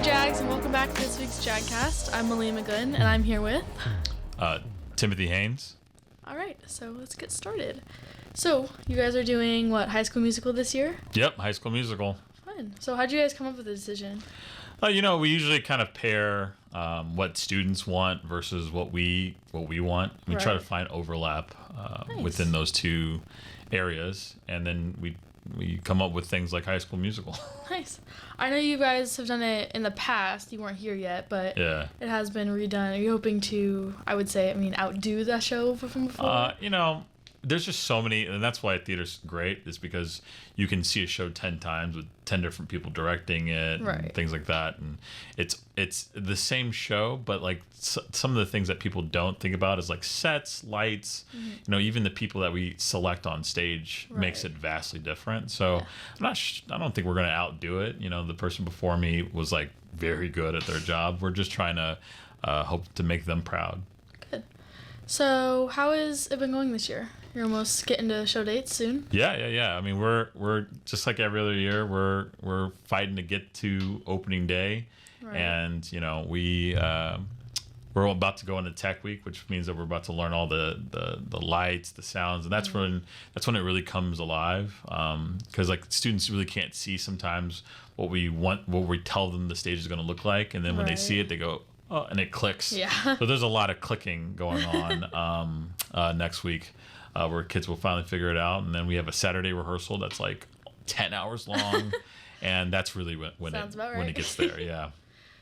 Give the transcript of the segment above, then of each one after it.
Jags, and welcome back to this week's JagCast. I'm Malia McGlynn, and I'm here with... Timothy Haynes. All right, so let's get started. So, you guys are doing, what, High School Musical this year? Yep, High School Musical. Fun. So how'd you guys come up with the decision? We usually kind of pair what students want versus what we want. We try to find overlap within those two areas, and then we come up with things like High School Musical. Nice. I know you guys have done it in the past. You weren't here yet, but it has been redone. Are you hoping to, outdo that show from before? There's just so many, and that's why theater's great, is because you can see a show 10 times with 10 different people directing it and things like that. And it's the same show, but like some of the things that people don't think about is like sets, lights, even the people that we select on stage makes it vastly different. So I don't think we're going to outdo it. The person before me was like very good at their job. We're just trying to hope to make them proud. Good. So how has it been going this year? You're almost getting to show dates soon. Yeah. I mean, we're just like every other year. We're fighting to get to opening day, and we're about to go into Tech Week, which means that we're about to learn all the lights, the sounds, and that's when it really comes alive. Because like students really can't see sometimes what we tell them the stage is going to look like, and then when they see it, they go, oh, and it clicks. Yeah. So there's a lot of clicking going on next week. Where kids will finally figure it out, and then we have a Saturday rehearsal that's like 10 hours long, and that's really when it gets there. Yeah.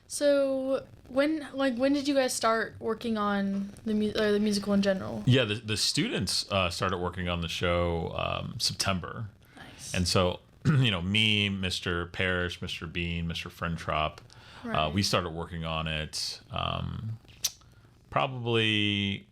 So when did you guys start working on the musical in general? Yeah, the students started working on the show September. Nice. And so me, Mr. Parrish, Mr. Bean, Mr. Frentrop, we started working on it probably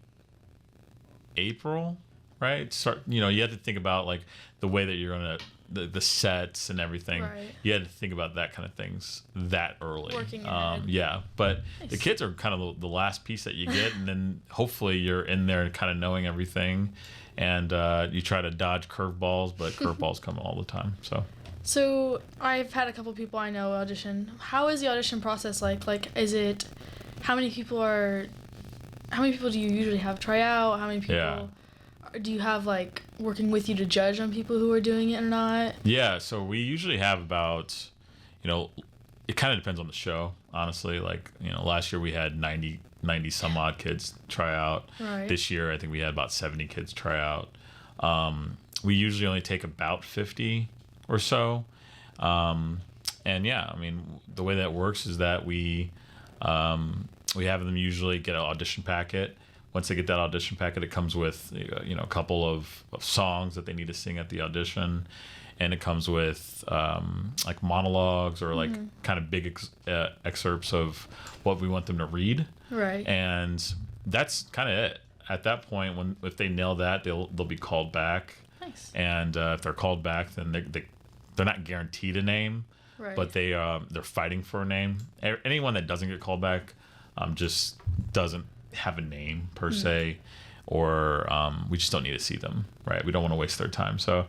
April. Right. You had to think about like the way that you're gonna the sets and everything. Right. You had to think about that kind of things that early. Working ahead. But the kids are kind of the last piece that you get, and then hopefully you're in there kind of knowing everything, and you try to dodge curveballs, but curveballs come all the time. So I've had a couple people I know audition. How is the audition process like? Like, how many people do you usually have try out? How many people? Yeah. Do you have like working with you to judge on people who are doing it or not? Yeah, so we usually have about, it kind of depends on the show, honestly. Like, last year we had 90 some odd kids try out. Right. This year I think we had about 70 kids try out. We usually only take about 50 or so. And yeah, I mean, the way that works is that we have them usually get an audition packet. Once they get that audition packet, it comes with a couple of songs that they need to sing at the audition, and it comes with like monologues or like kind of big excerpts of what we want them to read. Right. And that's kind of it. At that point, if they nail that, they'll be called back. Nice. And if they're called back, then they're not guaranteed a name, but they're fighting for a name. Anyone that doesn't get called back just doesn't have a name per se, or we just don't need to see them, right? We don't want to waste their time. So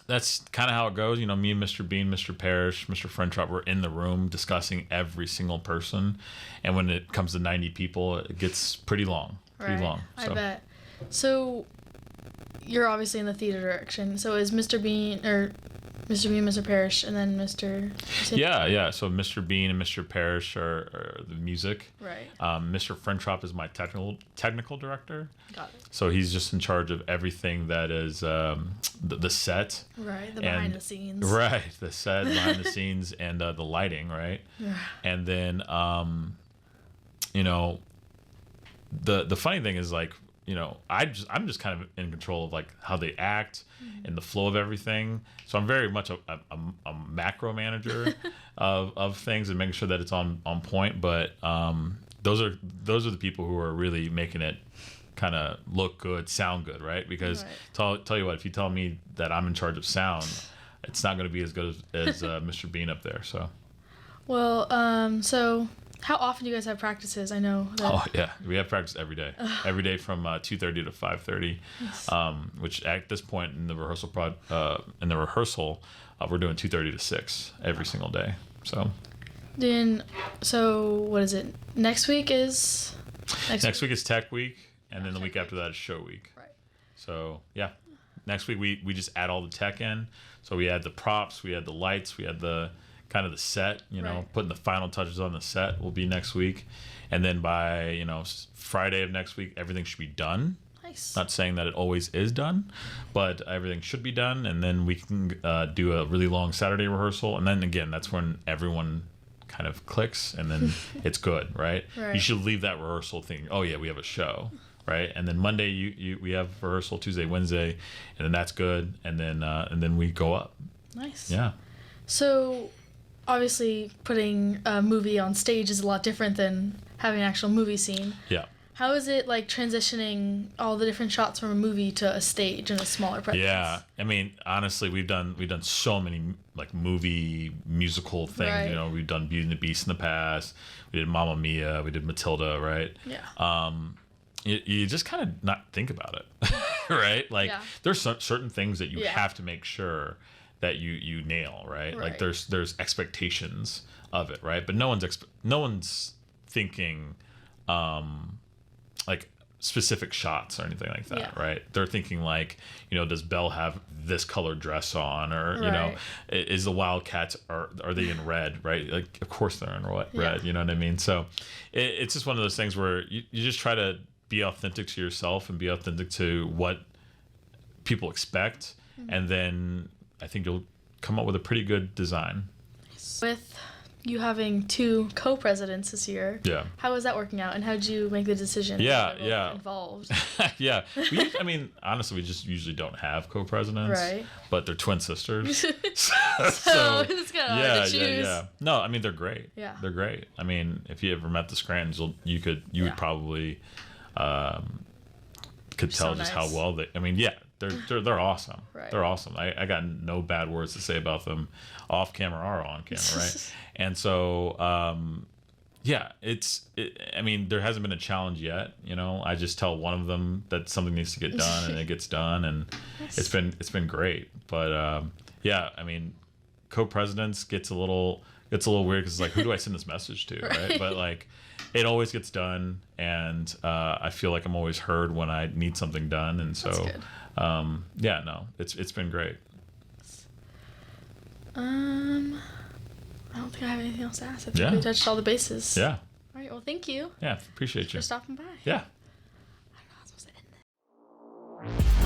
that's kind of how it goes. Me and Mr. Bean, Mr. Parrish, Mr. Frentrop, we're in the room discussing every single person, and when it comes to 90 people, it gets pretty long. So. I bet. So you're obviously in the theater direction. So is Mr. Bean, Mr. Parrish, and then Mr. Yeah. So Mr. Bean and Mr. Parrish are the music. Right. Mr. Frentrop is my technical director. Got it. So he's just in charge of everything that is the set. Right. The behind the scenes. Right. The set, behind the scenes, and the lighting. Right. Yeah. And then the funny thing is like, I'm just kind of in control of like how they act and the flow of everything. So I'm very much a macro manager of things and making sure that it's on point. But those are the people who are really making it kind of look good, sound good, right? Because tell you what, if you tell me that I'm in charge of sound, it's not going to be as good as Mr. Bean up there. So. Well, so how often do you guys have practices? I know that... Oh, yeah. We have practice every day. Every day from 2:30 to 5:30, nice. Which at this point in the rehearsal, we're doing 2:30 to 6 every single day. So Then, so what is it? Next week is next week is Tech Week, and then the week after that is Show Week. Right. So yeah, next week we just add all the tech in. So we had the props, we had the lights, we had the kind of the set. Putting the final touches on the set will be next week, and then by Friday of next week everything should be done. Nice. Not saying that it always is done, but everything should be done, and then we can do a really long Saturday rehearsal, and then again that's when everyone kind of clicks, and then it's good, right? You should leave that rehearsal thinking, oh yeah, we have a show, right? And then Monday we have rehearsal, Tuesday, Wednesday, and then that's good, and then we go up. Nice. Yeah. So obviously putting a movie on stage is a lot different than having an actual movie scene. Yeah. How is it like transitioning all the different shots from a movie to a stage in a smaller presence? Yeah, I mean, honestly, we've done so many like movie musical things. Right. We've done Beauty and the Beast in the past. We did Mamma Mia. We did Matilda. Right. Yeah. You just kind of not think about it, right? Like there's certain things that you have to make sure that you nail, right? Like there's expectations of it, right? But no one's thinking like specific shots or anything like that, right? They're thinking like, does Belle have this colored dress on, or is the Wildcats are they in red, right? Like of course they're in red, you know what I mean? So it's just one of those things where you just try to be authentic to yourself and be authentic to what people expect, and then I think you'll come up with a pretty good design. With you having 2 co-presidents this year, how is that working out, and how did you make the decision? Involved. Yeah, honestly, we just usually don't have co-presidents, right? But they're twin sisters, so it's kind of hard to choose. Yeah. No, I mean they're great. Yeah, they're great. I mean, if you ever met the Scrantons, you would probably could tell just how well they. I mean, they're awesome. Right. They're awesome. I got no bad words to say about them, off camera or on camera, right? And so, I mean, there hasn't been a challenge yet. I just tell one of them that something needs to get done, and it gets done, and it's been great. But I mean, co-presidents gets a little weird because it's like, who do I send this message to, right? But like, it always gets done, and I feel like I'm always heard when I need something done, and so. It's been great. I don't think I have anything else to ask. I think we touched all the bases. Yeah. All right. Well, thank you. Yeah, appreciate you for stopping by. Yeah. I don't know how I'm supposed to end this.